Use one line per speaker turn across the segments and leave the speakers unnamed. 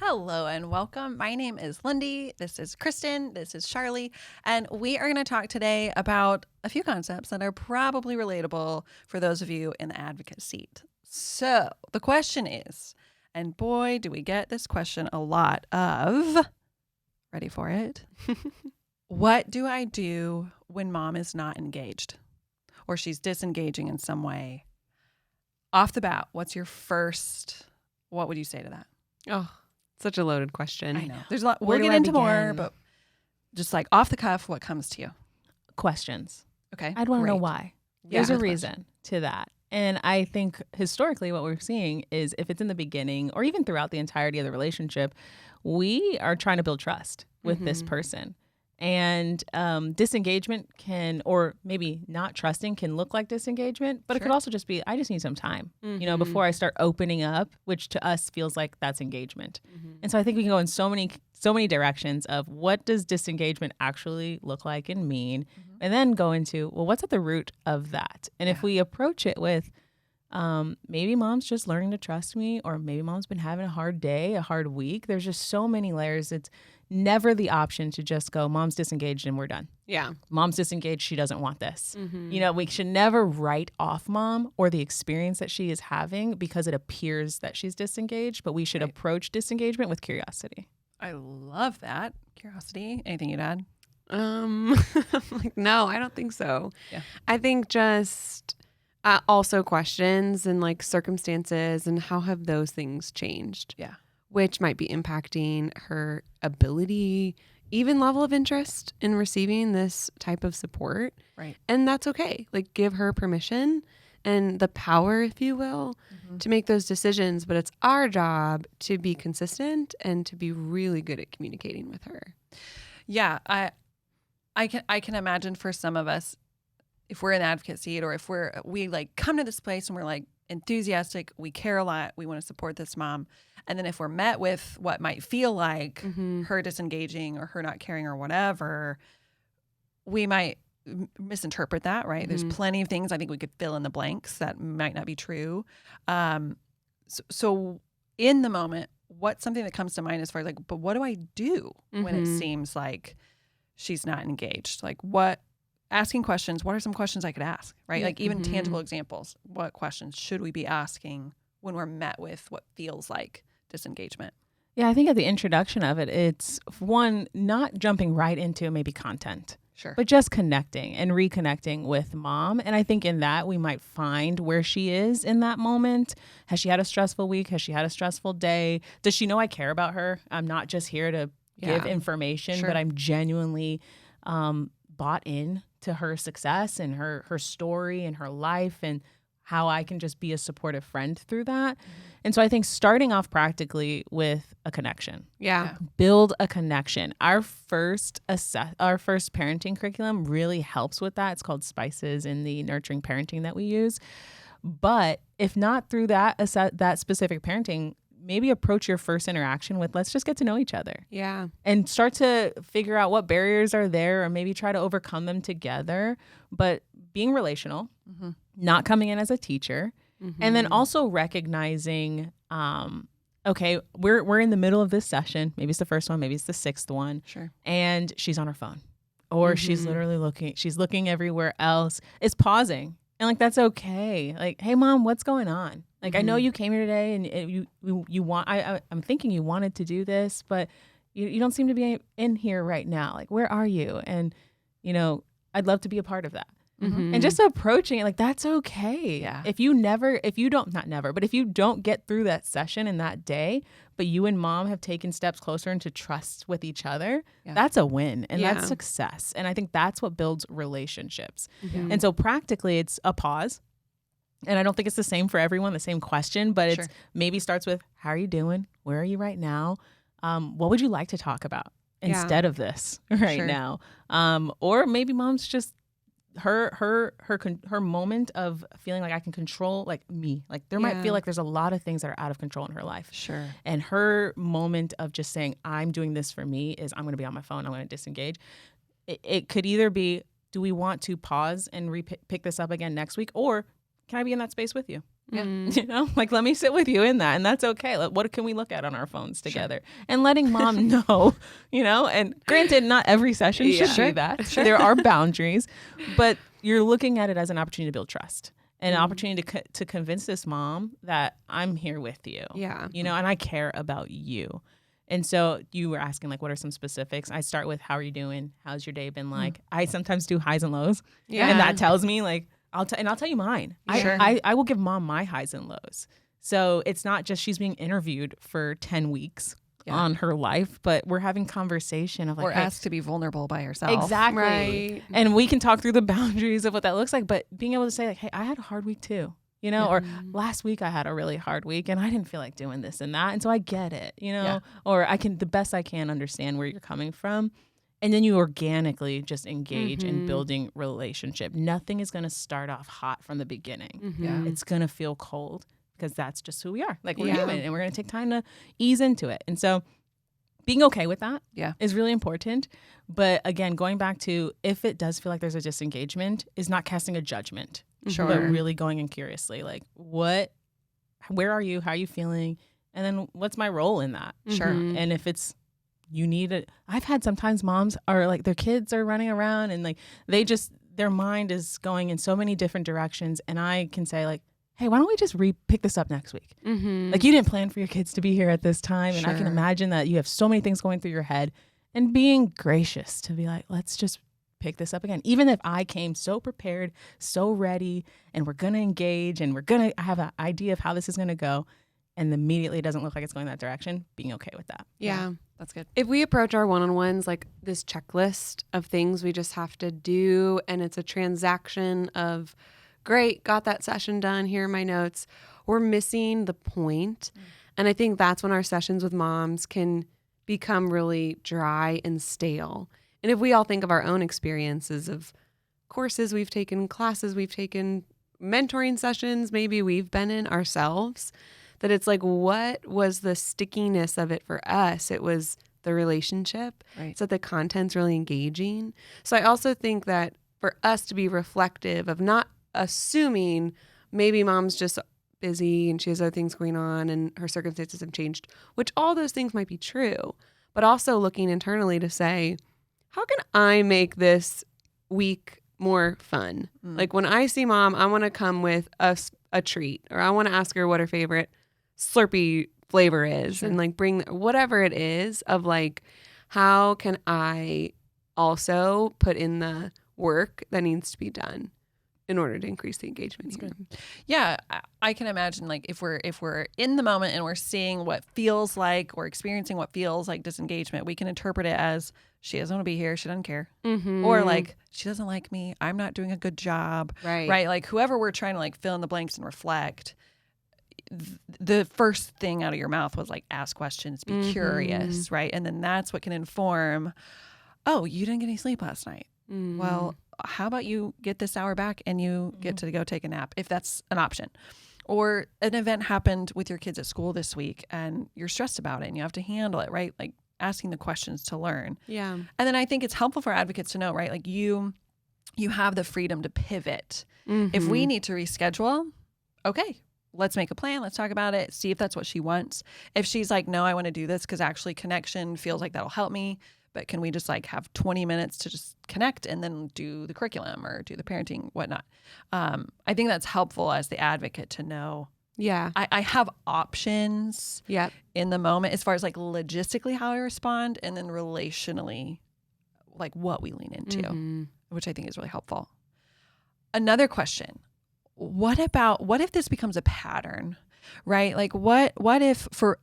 Hello and welcome. My name is Lindy. This is Krysten. This is Charlee. And we are going to talk today about a few concepts that are probably relatable for those of you in the advocate seat. So the question is, and boy, do we get this question a lot of, ready for it? What do I do when mom is not engaged or she's disengaging in some way? Off the bat, what would you say to that?
Oh, such a loaded question.
I know. There's a lot. We'll get into more, but just like off the cuff, what comes to you?
Questions.
Okay.
I'd want to know why.
Yeah,
There's a
good
reason
question.
to that. And I think historically what we're seeing is if it's in the beginning or even throughout the entirety of the relationship, we are trying to build trust with this person. And disengagement can, or maybe not trusting can look like disengagement, but it could also just be, I just need some time, before I start opening up, which to us feels like that's engagement. And so I think we can go in so many directions of what does disengagement actually look like and mean, and then go into, well, what's at the root of that? And if we approach it with, maybe mom's just learning to trust me, or maybe mom's been having a hard day, a hard week. There's just so many layers. It's never the option to just go, mom's disengaged and we're done.
Yeah.
Mom's disengaged. She doesn't want this. We should never write off mom or the experience that she is having because it appears that she's disengaged, but we should approach disengagement with curiosity.
I love that. Curiosity. Anything you'd add?
No, I don't think so.
Yeah.
I think just also questions and like circumstances and how have those things changed?
Yeah.
Which might be impacting her ability, even level of interest in receiving this type of support.
Right.
And that's okay. Like give her permission and the power, if you will, to make those decisions. But it's our job to be consistent and to be really good at communicating with her.
Yeah. I can imagine for some of us, if we're in the advocate seat or if we like come to this place and we're like enthusiastic, we care a lot, we want to support this mom. And then if we're met with what might feel like her disengaging or her not caring or whatever, we might misinterpret that, right? There's plenty of things I think we could fill in the blanks that might not be true. So in the moment, what's something that comes to mind as far as like, but what do I do when it seems like she's not engaged? Like asking questions, what are some questions I could ask, right? Like even tangible examples. What questions should we be asking when we're met with what feels like disengagement?
Yeah, I think at the introduction of it, it's one, not jumping right into maybe content.
Sure.
But just connecting and reconnecting with mom. And I think in that we might find where she is in that moment. Has she had a stressful week? Has she had a stressful day? Does she know I care about her? I'm not just here to give information, but I'm genuinely bought in to her success and her story and her life and how I can just be a supportive friend through that. And so I think starting off practically with a connection.
Yeah.
Build a connection. Our first parenting curriculum really helps with that. It's called Spices in the nurturing parenting that we use. But if not through that specific parenting, maybe approach your first interaction with, let's just get to know each other.
Yeah.
And start to figure out what barriers are there or maybe try to overcome them together. But being relational, not coming in as a teacher, and then also recognizing, okay, we're in the middle of this session. Maybe it's the first one, maybe it's the sixth one.
Sure.
And she's on her phone or she's literally she's looking everywhere else. It's pausing. And like, that's okay. Like, hey mom, what's going on? Like, I know you came here today and you want, I'm thinking you wanted to do this, but you don't seem to be in here right now. Like, where are you? And, I'd love to be a part of that. And just approaching it like, that's okay.
Yeah.
If you don't get through that session in that day, but you and mom have taken steps closer into trust with each other, that's a win and that's success. And I think that's what builds relationships. And so practically it's a pause. And I don't think it's the same for everyone, the same question, but it's maybe starts with, how are you doing? Where are you right now? What would you like to talk about instead of this now? Or maybe mom's just her moment of feeling like I can control, like me, like there might feel like there's a lot of things that are out of control in her life.
Sure.
And her moment of just saying, I'm doing this for me is I'm going to be on my phone. I'm going to disengage. It could either be, do we want to pause and pick this up again next week? Or can I be in that space with you? You know, like, let me sit with you in that. And that's okay. Like, what can we look at on our phones together? And letting mom know, you know, and granted, not every session should be that. There are boundaries, but you're looking at it as an opportunity to build trust. An opportunity to convince this mom that I'm here with you.
Yeah.
You know, and I care about you. And so you were asking, like, what are some specifics? I start with, how are you doing? How's your day been like? I sometimes do highs and lows.
Yeah.
And that tells me, like, I'll tell you mine.
Sure.
I will give mom my highs and lows. So it's not just she's being interviewed for 10 weeks on her life, but we're having conversation of, like,
or asked to be vulnerable by herself.
Exactly.
Right.
And we can talk through the boundaries of what that looks like, but being able to say, like, hey, I had a hard week too, you know, or last week I had a really hard week and I didn't feel like doing this and that. And so I get it, you know, or I can, the best I can, understand where you're coming from. And then you organically just engage in building relationship. Nothing is going to start off hot from the beginning. It's going to feel cold, because that's just who we are. Like, we're human, and we're going to take time to ease into it. And so being okay with that is really important. But again, going back to, if it does feel like there's a disengagement, is not casting a judgment.
Sure.
But really going in curiously, like, where are you? How are you feeling? And then what's my role in that?
Sure.
And if it's, you need it. I've had sometimes moms are like, their kids are running around and, like, their mind is going in so many different directions. And I can say, like, hey, why don't we just pick this up next week? Like, you didn't plan for your kids to be here at this time. And I can imagine that you have so many things going through your head, and being gracious to be like, let's just pick this up again. Even if I came so prepared, so ready, and we're going to engage and we're going to have an idea of how this is going to go, and immediately it doesn't look like it's going that direction, being okay with that.
Yeah.
That's good.
If we approach our one-on-ones like this checklist of things we just have to do, and it's a transaction of, great, got that session done, here are my notes, we're missing the point. And I think that's when our sessions with moms can become really dry and stale. And if we all think of our own experiences of courses we've taken, classes we've taken, mentoring sessions maybe we've been in ourselves, that it's like, what was the stickiness of it for us? It was the relationship.
Right.
So the content's really engaging. So I also think that for us to be reflective of not assuming maybe mom's just busy and she has other things going on and her circumstances have changed, which all those things might be true, but also looking internally to say, how can I make this week more fun? Like, when I see mom, I want to come with a treat, or I want to ask her what her favorite Slurpee flavor is, and, like, bring whatever it is of, like, how can I also put in the work that needs to be done in order to increase the engagement here.
Yeah, I can imagine, like, if we're in the moment and we're seeing what feels like, or experiencing what feels like disengagement, we can interpret it as, she doesn't want to be here, she doesn't care, or, like, she doesn't like me, I'm not doing a good job, right? Like, whoever we're trying to, like, fill in the blanks and reflect, the first thing out of your mouth was, like, ask questions, be curious, right? And then that's what can inform, oh, you didn't get any sleep last night. Well, how about you get this hour back and you get to go take a nap, if that's an option. Or an event happened with your kids at school this week and you're stressed about it and you have to handle it, right? Like, asking the questions to learn.
Yeah.
And then I think it's helpful for advocates to know, right? Like, you have the freedom to pivot. If we need to reschedule, okay, let's make a plan. Let's talk about it. See if that's what she wants. If she's like, no, I want to do this because actually connection feels like that'll help me, but can we just, like, have 20 minutes to just connect and then do the curriculum or do the parenting, whatnot. I think that's helpful as the advocate to know.
Yeah.
I have options
Yep.
in the moment as far as, like, logistically how I respond, and then relationally, like, what we lean into, which I think is really helpful. Another question. What if this becomes a pattern, right? Like, what if, for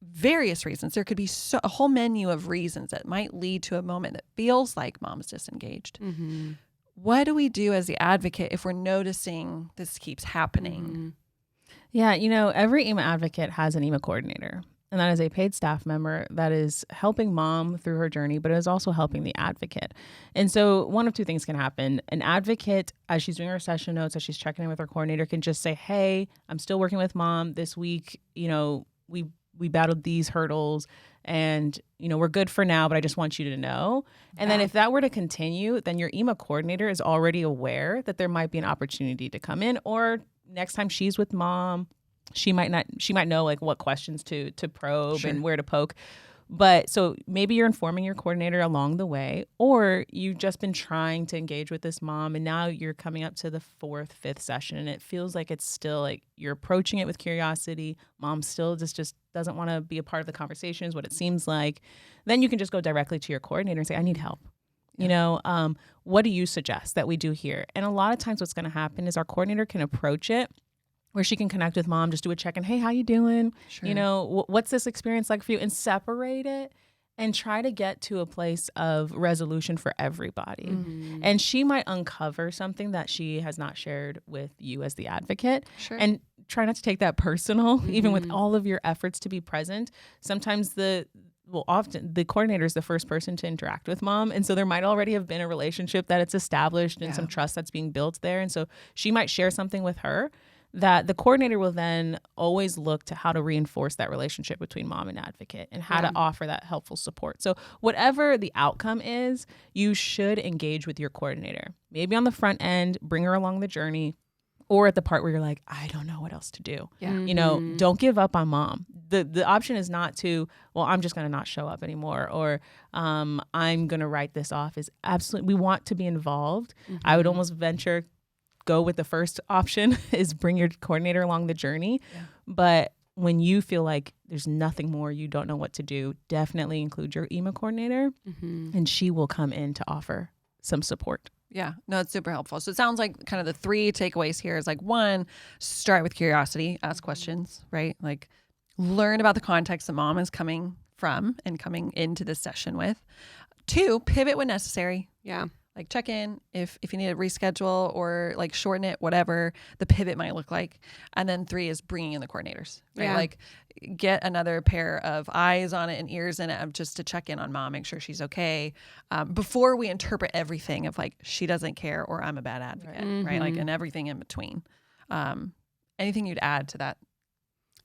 various reasons, there could be a whole menu of reasons that might lead to a moment that feels like mom's disengaged. What do we do as the advocate if we're noticing this keeps happening?
Yeah, every ÄMA advocate has an ÄMA coordinator, and that is a paid staff member that is helping mom through her journey, but is also helping the advocate. And so one of two things can happen. An advocate, as she's doing her session notes, as she's checking in with her coordinator, can just say, hey, I'm still working with mom this week. We battled these hurdles and, we're good for now, but I just want you to know. And then if that were to continue, then your ÄMA coordinator is already aware that there might be an opportunity to come in, or next time she's with mom, she might know like what questions to probe and where to poke. But so maybe you're informing your coordinator along the way, or you've just been trying to engage with this mom and now you're coming up to the 4th, 5th session and it feels like it's still like you're approaching it with curiosity. Mom still just doesn't want to be a part of the conversation is what it seems like. Then you can just go directly to your coordinator and say, I need help. You know, what do you suggest that we do here? And a lot of times what's going to happen is our coordinator can approach it where she can connect with mom, just do a check-in. Hey, how you doing?
Sure.
You know, what's this experience like for you? And separate it and try to get to a place of resolution for everybody.
Mm-hmm.
And she might uncover something that she has not shared with you as the advocate.
Sure.
And try not to take that personal, even with all of your efforts to be present. Sometimes often the coordinator is the first person to interact with mom. And so there might already have been a relationship that it's established and some trust that's being built there. And so she might share something with her that the coordinator will then always look to how to reinforce that relationship between mom and advocate and how to offer that helpful support. So whatever the outcome is, you should engage with your coordinator. Maybe on the front end, bring her along the journey, or at the part where you're like, I don't know what else to do.
Yeah.
You know, don't give up on mom. The option is not to, well, I'm just going to not show up anymore, or I'm going to write this off. Is absolutely, we want to be involved. I would almost venture go with the first option is bring your coordinator along the journey. Yeah. But when you feel like there's nothing more, you don't know what to do, definitely include your ÄMA coordinator and she will come in to offer some support.
Yeah, no, it's super helpful. So it sounds like kind of the 3 takeaways here is like 1, start with curiosity, ask questions, right? Like learn about the context that mom is coming from and coming into this session with. 2, pivot when necessary.
Yeah.
Like check in if you need to reschedule or like shorten it, whatever the pivot might look like. And then 3 is bringing in the coordinators, right?
Yeah.
Like get another pair of eyes on it and ears in it just to check in on mom, make sure she's okay. Before we interpret everything of like, she doesn't care or I'm a bad advocate, right? Like, and everything in between. Anything you'd add to that?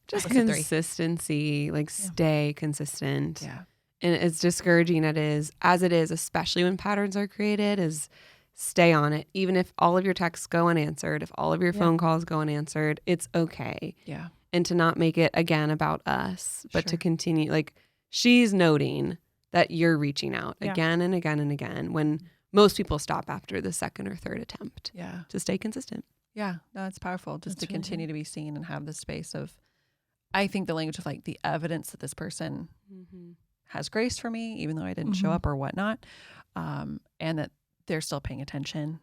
Just consistency, like stay consistent.
Yeah.
And as discouraging as it is, especially when patterns are created, is stay on it. Even if all of your texts go unanswered, if all of your phone calls go unanswered, it's okay.
Yeah.
And to not make it again about us, but to
Sure.
continue. Like she's noting that you're reaching out again and again and again when most people stop after the 2nd or 3rd attempt.
Yeah.
To stay consistent.
Yeah. No, it's powerful just
That's
to
really
continue to be seen and have the space of, I think the language of like the evidence that this person has grace for me, even though I didn't show up or whatnot, and that they're still paying attention.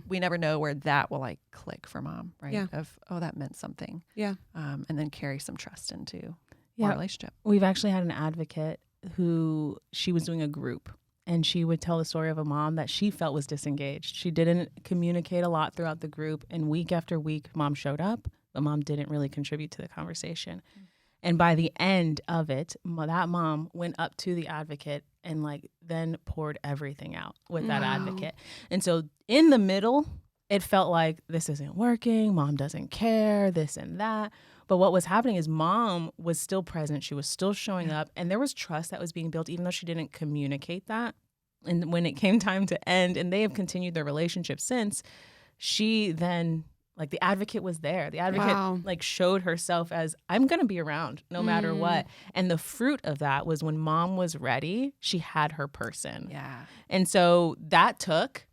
We never know where that will like click for mom, right?
Yeah.
Of, oh, that meant something.
Yeah.
And then carry some trust into our relationship.
We've actually had an advocate who she was doing a group and she would tell the story of a mom that she felt was disengaged. She didn't communicate a lot throughout the group, and week after week, mom showed up, but mom didn't really contribute to the conversation. And by the end of it, that mom went up to the advocate and like then poured everything out with that advocate. And so in the middle, it felt like this isn't working. Mom doesn't care, this and that. But what was happening is mom was still present. She was still showing up, and there was trust that was being built, even though she didn't communicate that. And when it came time to end, and they have continued their relationship since, she then, like, the advocate was there. The advocate like showed herself as, I'm going to be around no matter what. And the fruit of that was when mom was ready, she had her person.
Yeah.
And so that took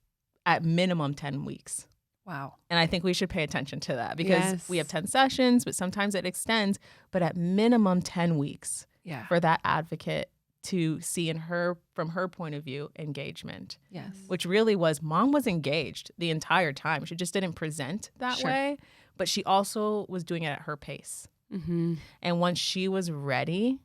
at minimum 10 weeks.
Wow.
And I think we should pay attention to that because we have 10 sessions, but sometimes it extends, but at minimum 10 weeks for that advocate to see in her, from her point of view, engagement.
Yes.
Which really was, mom was engaged the entire time. She just didn't present that way, but she also was doing it at her pace. And once she was ready,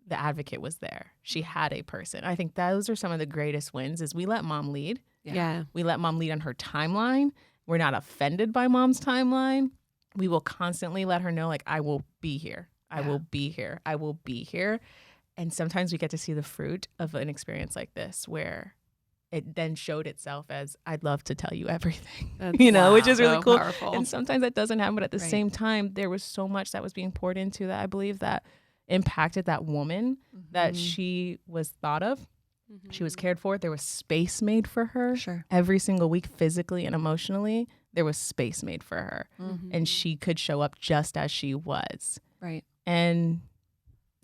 the advocate was there. She had a person. I think those are some of the greatest wins is we let mom lead. We let mom lead on her timeline. We're not offended by mom's timeline. We will constantly let her know, like, I will be here. I will be here. I will be here. And sometimes we get to see the fruit of an experience like this where it then showed itself as, I'd love to tell you everything, which is really cool.
Powerful.
And sometimes that doesn't happen. But at the same time, there was so much that was being poured into that I believe that impacted that woman, that she was thought of. She was cared for. There was space made for her every single week, physically and emotionally. there was space made for her
Mm-hmm.
and she could show up just as she was.
Right.
And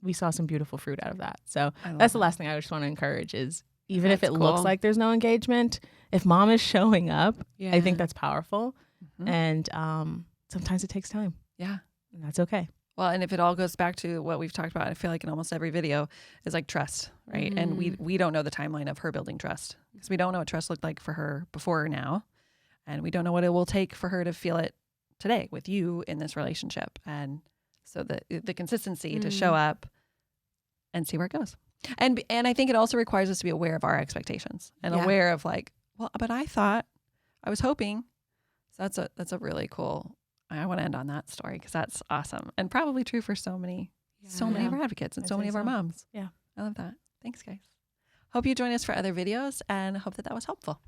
we saw some beautiful fruit out of that. So
I love
that's the
that.
last thing I just want to encourage is even if
That's
it looks
cool.
like there's no engagement, if mom is showing up,
Yeah.
I think that's powerful.
Mhm.
And sometimes it takes time,
Yeah.
and that's okay.
Well, and if it all goes back to what we've talked about, I feel like in almost every video is like trust, right? And we don't know the timeline of her building trust because we don't know what trust looked like for her before or now. And we don't know what it will take for her to feel it today with you in this relationship. And so the consistency to show up and see where it goes. And I think it also requires us to be aware of our expectations and
Yeah.
aware of like, well, but I thought, I was hoping. So that's a really cool, I want to end on that story because that's awesome and probably true for so many of
Yeah.
our advocates and
I'd
so many
say
of our
so.
moms.
Yeah.
I love that. Thanks, guys. Hope you join us for other videos and hope that was helpful.